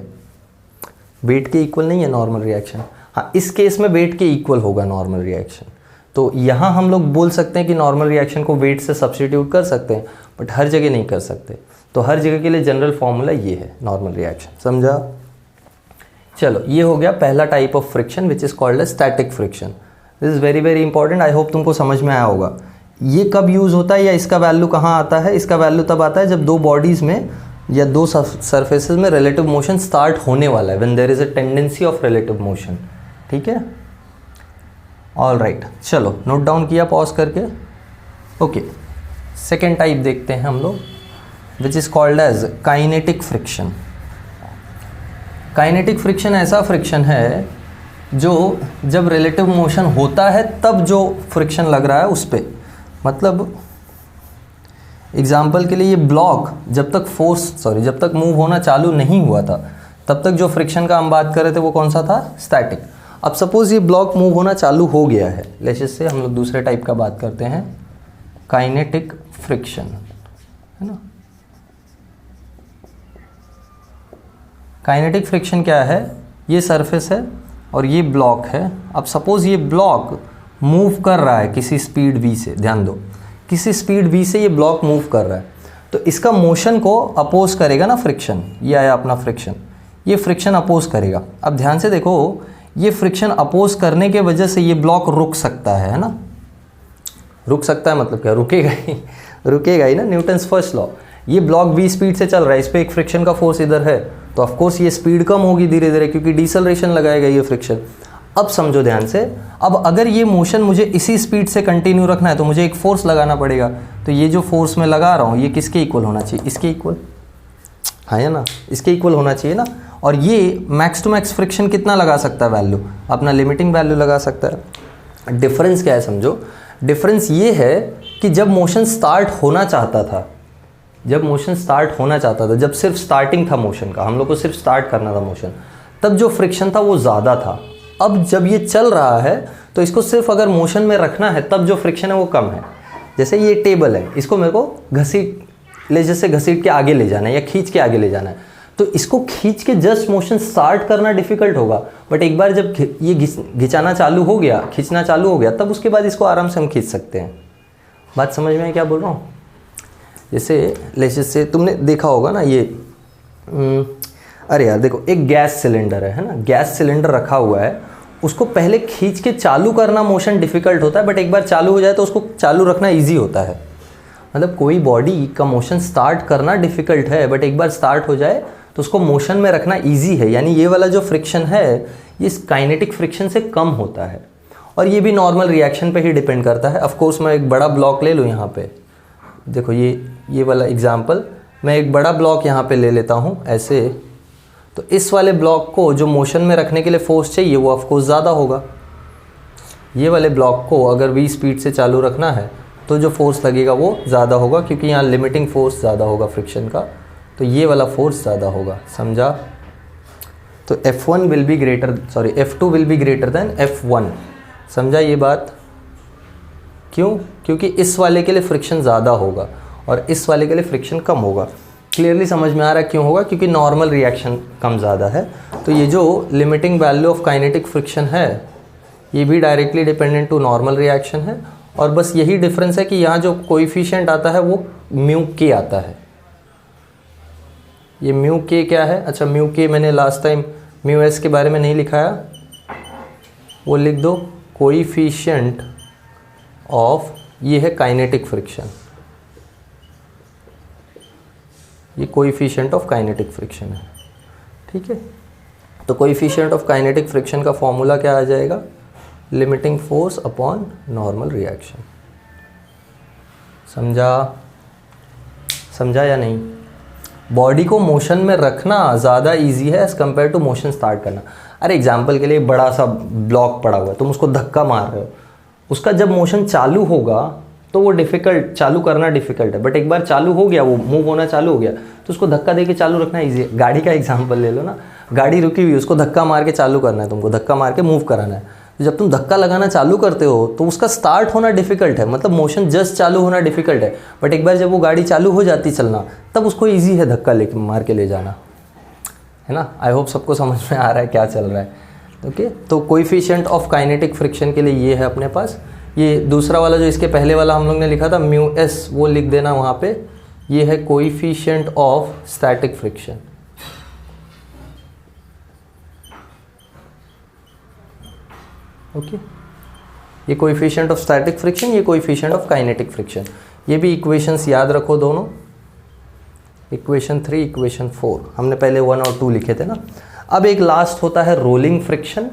वेट के इक्वल नहीं है नॉर्मल रिएक्शन। हाँ, इस केस में वेट के इक्वल होगा नॉर्मल रिएक्शन। तो यहाँ हम लोग बोल सकते हैं कि नॉर्मल रिएक्शन को वेट से सब्स्टिट्यूट कर सकते हैं, बट हर जगह नहीं कर सकते। तो हर जगह के लिए जनरल फॉर्मूला ये है नॉर्मल रिएक्शन, समझा। चलो, ये हो गया पहला type of friction which is called static friction. This is very very important. I hope तुमको समझ में आया होगा। ये कब यूज़ होता है या इसका वैल्यू कहाँ आता है। इसका वैल्यू तब आता है जब दो बॉडीज़ में या दो सरफेसेस में रिलेटिव मोशन स्टार्ट होने वाला है, when there is a tendency of relative motion. ठीक है, ऑल राइट। चलो, नोट डाउन किया पॉज करके। ओके, सेकेंड टाइप देखते हैं हम लोग, which is called as kinetic friction. Kinetic friction ऐसा फ्रिक्शन है जो जब रिलेटिव मोशन होता है तब जो फ्रिक्शन लग रहा है उस पर। मतलब एग्जाम्पल के लिए, ये ब्लॉक जब तक मूव होना चालू नहीं हुआ था तब तक जो फ्रिक्शन का हम बात कर रहे थे वो कौन सा था, स्टैटिक। अब सपोज ये ब्लॉक मूव होना चालू हो गया है, लेट्स से हम लोग दूसरे टाइप का बात करते हैं, काइनेटिक फ्रिक्शन, है ना। काइनेटिक फ्रिक्शन क्या है, ये सरफेस है और ये ब्लॉक है। अब सपोज ये ब्लॉक मूव कर रहा है किसी स्पीड v से, ध्यान दो, किसी स्पीड v से ये ब्लॉक मूव कर रहा है, तो इसका मोशन को अपोज करेगा ना फ्रिक्शन। ये आया अपना फ्रिक्शन, ये फ्रिक्शन अपोज करेगा। अब ध्यान से देखो, ये फ्रिक्शन अपोज करने के वजह से ये ब्लॉक रुक सकता है ना। रुक सकता है मतलब क्या, रुकेगा ही ना, न्यूटन्स फर्स्ट लॉ। ये ब्लॉक v स्पीड से चल रहा है, इस पर एक फ्रिक्शन का फोर्स इधर है, तो ऑफकोर्स ये स्पीड कम होगी धीरे धीरे, क्योंकि डिसलरेशन लगाएगा ये फ्रिक्शन। अब समझो ध्यान से, अब अगर ये मोशन मुझे इसी स्पीड से कंटिन्यू रखना है तो मुझे एक फोर्स लगाना पड़ेगा। तो ये जो फोर्स मैं लगा रहा हूँ ये किसके इक्वल होना चाहिए, इसके इक्वल, है ना, इसके इक्वल होना चाहिए ना। और ये मैक्स टू मैक्स फ्रिक्शन कितना लगा सकता है वैल्यू, अपना लिमिटिंग वैल्यू लगा सकता है। डिफरेंस क्या है समझो, डिफरेंस ये है कि जब मोशन स्टार्ट होना चाहता था, जब सिर्फ स्टार्टिंग था मोशन का, हम लोग को सिर्फ स्टार्ट करना था मोशन, तब जो फ्रिक्शन था वो ज़्यादा था। अब जब ये चल रहा है तो इसको सिर्फ अगर मोशन में रखना है तब जो फ्रिक्शन है वो कम है। जैसे ये टेबल है, इसको मेरे को घसीट के आगे ले जाना है या खींच के आगे ले जाना है, तो इसको खींच के जस्ट मोशन स्टार्ट करना डिफिकल्ट होगा। बट एक बार जब ये खींचना चालू हो गया तब उसके बाद इसको आराम से हम खींच सकते हैं। बात समझ में क्या बोल रहा हूँ। जैसे तुमने देखा होगा ना ये, अरे यार देखो, एक गैस सिलेंडर है ना, गैस सिलेंडर रखा हुआ है, उसको पहले खींच के चालू करना मोशन डिफिकल्ट होता है, बट एक बार चालू हो जाए तो उसको चालू रखना इजी होता है। मतलब कोई बॉडी का मोशन स्टार्ट करना डिफिकल्ट है, बट एक बार स्टार्ट हो जाए तो उसको मोशन में रखना इजी है। यानी ये वाला जो फ्रिक्शन है ये काइनेटिक फ्रिक्शन से कम होता है, और ये भी नॉर्मल रिएक्शन पे ही डिपेंड करता है। ऑफकोर्स मैं एक बड़ा ब्लॉक ले लूँ यहाँ पे, देखो ये वाला एग्जाम्पल, मैं एक बड़ा ब्लॉक यहाँ पे ले लेता हूँ ऐसे, तो इस वाले ब्लॉक को जो मोशन में रखने के लिए फोर्स चाहिए वो ऑफकोर्स ज़्यादा होगा। ये वाले ब्लॉक को अगर v स्पीड से चालू रखना है तो जो फोर्स लगेगा वो ज़्यादा होगा, क्योंकि यहाँ लिमिटिंग फोर्स ज़्यादा होगा फ्रिक्शन का, तो ये वाला फोर्स ज़्यादा होगा, समझा। तो F2 will be greater than F1, समझा ये बात। क्यों, क्योंकि इस वाले के लिए फ्रिक्शन ज़्यादा होगा और इस वाले के लिए फ्रिक्शन कम होगा। क्लियरली समझ में आ रहा है क्यों होगा, क्योंकि नॉर्मल रिएक्शन कम ज़्यादा है। तो ये जो limiting value of kinetic friction है ये भी directly dependent to normal reaction है, और बस यही डिफरेंस है कि यहाँ जो कोएफिशिएंट आता है वो म्यू के आता है। ये म्यू के क्या है, अच्छा म्यू के मैंने लास्ट टाइम म्यू एस के बारे में नहीं लिखाया, वो लिख दो, कोएफिशिएंट ऑफ, ये है काइनेटिक फ्रिक्शन, ये कोएफिशिएंट ऑफ काइनेटिक फ्रिक्शन है, ठीक है। तो कोएफिशिएंट ऑफ काइनेटिक फ्रिक्शन का फॉर्मूला क्या आ जाएगा, limiting force upon normal reaction. समझा या नहीं? बॉडी को मोशन में रखना ज़्यादा इजी है as compare to motion start करना। अरे एग्जाम्पल के लिए बड़ा सा ब्लॉक पड़ा हुआ है, तुम उसको धक्का मार रहे हो, उसका जब मोशन चालू होगा तो वो डिफ़िकल्ट, चालू करना डिफ़िकल्ट है, बट एक बार चालू हो गया, वो मूव होना चालू हो गया तो उसको धक्का दे के चालू रखना ईजी है। गाड़ी का एग्जाम्पल ले लो ना, गाड़ी रुकी हुई, उसको धक्का मार के चालू करना है, तुमको धक्का मार के मूव कराना है। तो जब तुम धक्का लगाना चालू करते हो तो उसका स्टार्ट होना डिफ़िकल्ट है, मतलब मोशन जस्ट चालू होना डिफ़िकल्ट है, बट एक बार जब वो गाड़ी चालू हो जाती चलना, तब उसको ईजी है धक्का ले मार के ले जाना, है ना। आई होप सबको समझ में आ रहा है क्या चल रहा है। ओके, तो कोएफिशिएंट ऑफ काइनेटिक फ्रिक्शन के लिए ये है अपने पास। ये दूसरा वाला जो इसके पहले वाला हम लोग ने लिखा था म्यू एस, वो लिख देना वहाँ पे। ये है coefficient of static friction. Okay, ये कोएफिशिएंट ऑफ स्टैटिक फ्रिक्शन, ये कोएफिशिएंट ऑफ काइनेटिक फ्रिक्शन। ये भी इक्वेशंस याद रखो दोनों, इक्वेशन 3, इक्वेशन 4। हमने पहले 1 और 2 लिखे थे ना। अब एक लास्ट होता है रोलिंग फ्रिक्शन।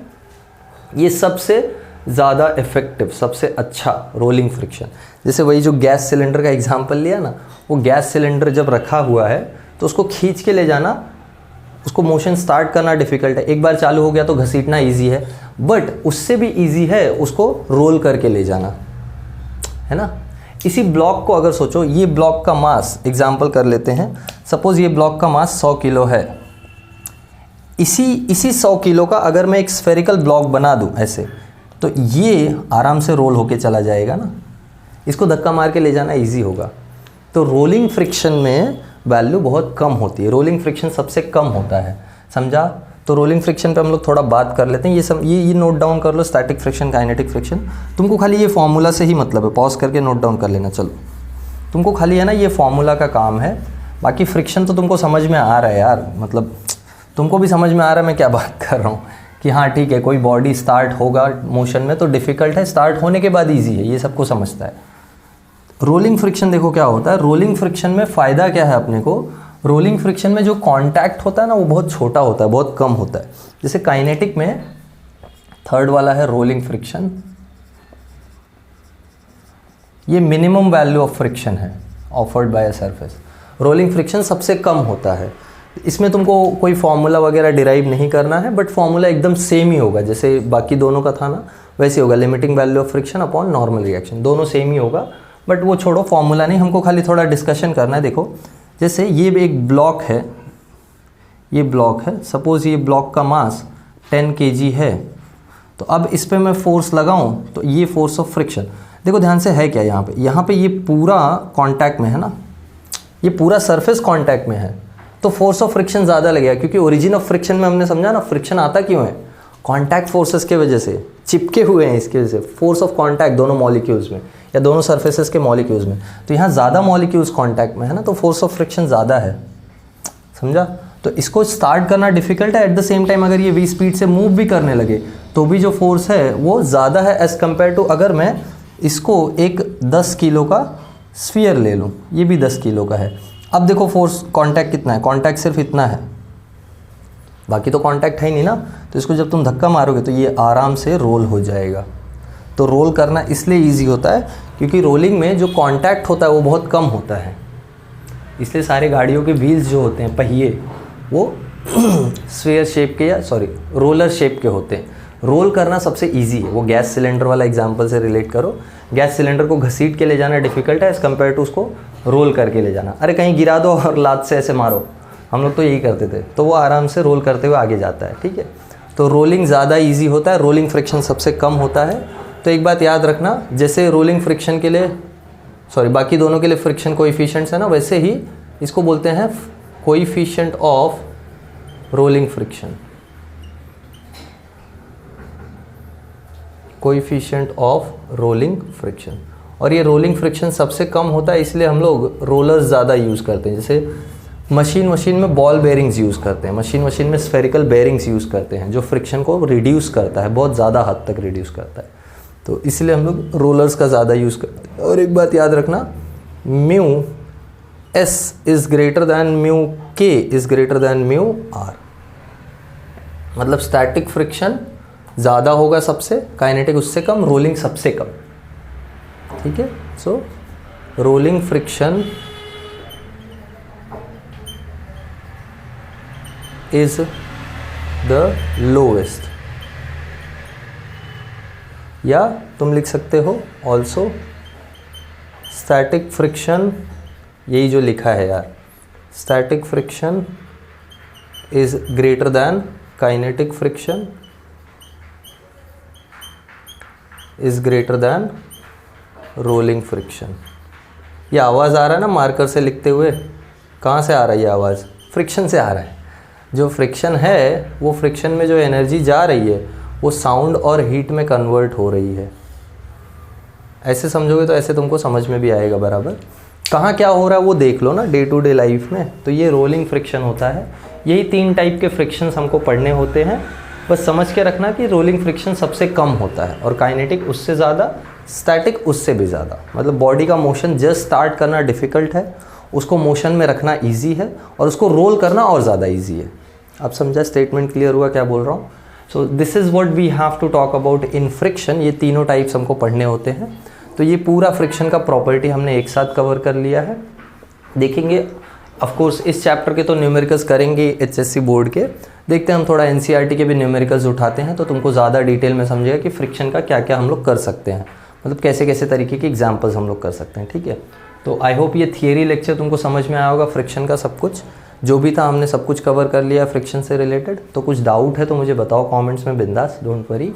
ये सबसे ज़्यादा इफेक्टिव, सबसे अच्छा रोलिंग फ्रिक्शन। जैसे वही जो गैस सिलेंडर का एग्जांपल लिया ना, वो गैस सिलेंडर जब रखा हुआ है तो उसको खींच के ले जाना, उसको मोशन स्टार्ट करना डिफ़िकल्ट है। एक बार चालू हो गया तो घसीटना ईजी है, बट उससे भी ईजी है उसको रोल करके ले जाना, है ना। इसी ब्लॉक को अगर सोचो, ये ब्लॉक का मास एग्जांपल कर लेते हैं। सपोज़ ये ब्लॉक का मास 100 किलो है। इसी 100 किलो का अगर मैं एक स्फेरिकल ब्लॉक बना दूं ऐसे, तो ये आराम से रोल होके चला जाएगा ना। इसको धक्का मार के ले जाना इजी होगा। तो रोलिंग फ्रिक्शन में वैल्यू बहुत कम होती है, रोलिंग फ्रिक्शन सबसे कम होता है, समझा। तो रोलिंग फ्रिक्शन पे हम लोग थोड़ा बात कर लेते हैं। ये नोट डाउन कर लो, स्टैटिक फ्रिक्शन, काइनेटिक फ्रिक्शन। तुमको खाली ये फॉर्मूला से ही मतलब है, पॉज करके नोट डाउन कर लेना। चलो, तुमको खाली है ना ये फॉर्मूला का काम है, बाकी फ्रिक्शन तो तुमको समझ में आ रहा है यार, मतलब तुमको भी समझ में आ रहा है मैं क्या बात कर रहा हूँ कि हाँ ठीक है, कोई बॉडी स्टार्ट होगा मोशन में तो डिफ़िकल्ट है, स्टार्ट होने के बाद ईजी है, ये सबको समझता है। रोलिंग फ्रिक्शन देखो क्या होता है। रोलिंग फ्रिक्शन में फ़ायदा क्या है अपने को, रोलिंग फ्रिक्शन में जो कांटेक्ट होता है ना वो बहुत छोटा होता है, बहुत कम होता है। जैसे काइनेटिक में थर्ड वाला है रोलिंग फ्रिक्शन, ये मिनिमम वैल्यू ऑफ फ्रिक्शन है offered by a surface. Rolling friction सबसे कम होता है। इसमें तुमको कोई फॉर्मूला वगैरह डिराइव नहीं करना है, बट फॉर्मूला एकदम सेम ही होगा जैसे बाकी दोनों का था ना, वैसे होगा। Limiting value of friction upon normal reaction, दोनों सेम ही होगा, बट वो छोड़ो, फॉर्मूला नहीं, हमको खाली थोड़ा डिस्कशन करना है। देखो जैसे ये एक ब्लॉक है, ये ब्लॉक है, सपोज़ ये ब्लॉक का मास 10 kg है, तो अब इस पर मैं फोर्स लगाऊं तो ये फोर्स ऑफ फ्रिक्शन, देखो ध्यान से है क्या यहाँ पे ये पूरा कांटेक्ट में है ना, ये पूरा सरफेस कांटेक्ट में है, तो फोर्स ऑफ फ्रिक्शन ज़्यादा लगेगा, क्योंकि ओरिजिन ऑफ फ्रिक्शन में हमने समझा ना, फ्रिक्शन आता क्यों है, कांटेक्ट फोर्सेस के वजह से, चिपके हुए हैं इसकी वजह से, फोर्स ऑफ कांटेक्ट दोनों मॉलिक्यूल्स में या दोनों सरफेसेस के मॉलिक्यूल्स में। तो यहाँ ज़्यादा मॉलिक्यूल्स कांटेक्ट में है ना, तो फोर्स ऑफ फ्रिक्शन ज़्यादा है, समझा। तो इसको स्टार्ट करना डिफिकल्ट है, एट द सेम टाइम अगर ये v स्पीड से मूव भी करने लगे तो भी जो फोर्स है वो ज़्यादा है एज़ कम्पेयर टू अगर मैं इसको एक 10 किलो का स्फीयर ले लूँ, ये भी 10 किलो का है। अब देखो फोर्स कांटेक्ट कितना है, कांटेक्ट सिर्फ इतना है, बाकी तो कांटेक्ट है ही नहीं ना, तो इसको जब तुम धक्का मारोगे तो ये आराम से रोल हो जाएगा। तो रोल करना इसलिए ईजी होता है क्योंकि रोलिंग में जो कांटेक्ट होता है वो बहुत कम होता है, इसलिए सारे गाड़ियों के व्हील्स जो होते हैं, पहिए, वो स्फीयर शेप के या रोलर शेप के होते हैं। रोल करना सबसे इजी है, वो गैस सिलेंडर वाला एग्जांपल से रिलेट करो। गैस सिलेंडर को घसीट के ले जाना डिफिकल्ट है एज़ कम्पेयर टू उसको रोल करके ले जाना। अरे कहीं गिरा दो और लात से ऐसे मारो, हम लोग तो यही करते थे, तो वो आराम से रोल करते हुए आगे जाता है, ठीक है। तो रोलिंग ज़्यादा ईजी होता है, रोलिंग फ्रिक्शन सबसे कम होता है। तो एक बात याद रखना, जैसे रोलिंग फ्रिक्शन के लिए बाकी दोनों के लिए फ्रिक्शन कोएफिशिएंट्स है ना, वैसे ही इसको बोलते हैं coefficient of rolling friction, coefficient of rolling friction. और ये रोलिंग फ्रिक्शन सबसे कम होता है, इसलिए हम लोग रोलर्स ज़्यादा यूज़ करते हैं। जैसे मशीन में बॉल बेरिंग्स यूज़ करते हैं, मशीन में स्फेरिकल बेरिंग्स यूज़ करते हैं, जो फ्रिक्शन को रिड्यूस करता है, बहुत ज़्यादा हद तक रिड्यूस करता है, तो इसलिए हम लोग रोलर्स का ज़्यादा यूज़ करते हैं। और एक बात याद रखना, mu S is greater than mu K is greater than mu R. मतलब स्टैटिक फ्रिक्शन ज़्यादा होगा सबसे, काइनेटिक उससे कम, रोलिंग सबसे कम। ठीक है, so rolling friction is the lowest, या तुम लिख सकते हो ऑल्सो स्टैटिक फ्रिक्शन, यही जो लिखा है यार, static friction is greater than kinetic friction is greater than rolling friction. ये आवाज़ आ रहा है ना मार्कर से लिखते हुए, कहाँ से आ रहा है ये आवाज़? फ्रिक्शन से आ रहा है। जो फ्रिक्शन है वो फ्रिक्शन में जो एनर्जी जा रही है वो साउंड और हीट में कन्वर्ट हो रही है। ऐसे समझोगे तो ऐसे तुमको समझ में भी आएगा बराबर। कहाँ क्या हो रहा है वो देख लो ना डे टू डे लाइफ में। तो ये रोलिंग फ्रिक्शन होता है। यही 3 टाइप के फ्रिक्शंस हमको पढ़ने होते हैं। बस समझ के रखना कि रोलिंग फ्रिक्शन सबसे कम होता है और काइनेटिक उससे ज़्यादा, स्टैटिक उससे भी ज़्यादा। मतलब बॉडी का मोशन जस्ट स्टार्ट करना डिफ़िकल्ट है, उसको मोशन में रखना ईजी है और उसको रोल करना और ज़्यादा ईजी है। आप समझा? स्टेटमेंट क्लियर हुआ क्या बोल रहा हूँ? So this is what we have to talk about in friction. ये तीनों टाइप्स हमको पढ़ने होते हैं। तो ये पूरा फ्रिक्शन का प्रॉपर्टी हमने एक साथ कवर कर लिया है। देखेंगे ऑफ कोर्स इस चैप्टर के तो न्यूमेरिकल्स करेंगे एचएससी बोर्ड के। देखते हैं हम थोड़ा एनसीईआरटी के भी न्यूमेरिकल्स उठाते हैं तो तुमको ज़्यादा डिटेल में समझेगा कि फ्रिक्शन का क्या क्या हम लोग कर सकते हैं, मतलब कैसे कैसे तरीके के एग्जाम्पल्स हम लोग कर सकते हैं। ठीक है, तो आई होप ये थियरी लेक्चर तुमको समझ में आया होगा। फ्रिक्शन का सब कुछ जो भी था हमने सब कुछ कवर कर लिया फ्रिक्शन से रिलेटेड। तो कुछ डाउट है तो मुझे बताओ कमेंट्स में बिंदास, डोंट वरी।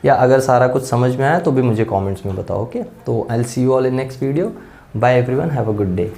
या अगर सारा कुछ समझ में आया तो भी मुझे कमेंट्स में बताओ। ओके, तो I will see you all in next video. Bye everyone, have a good day.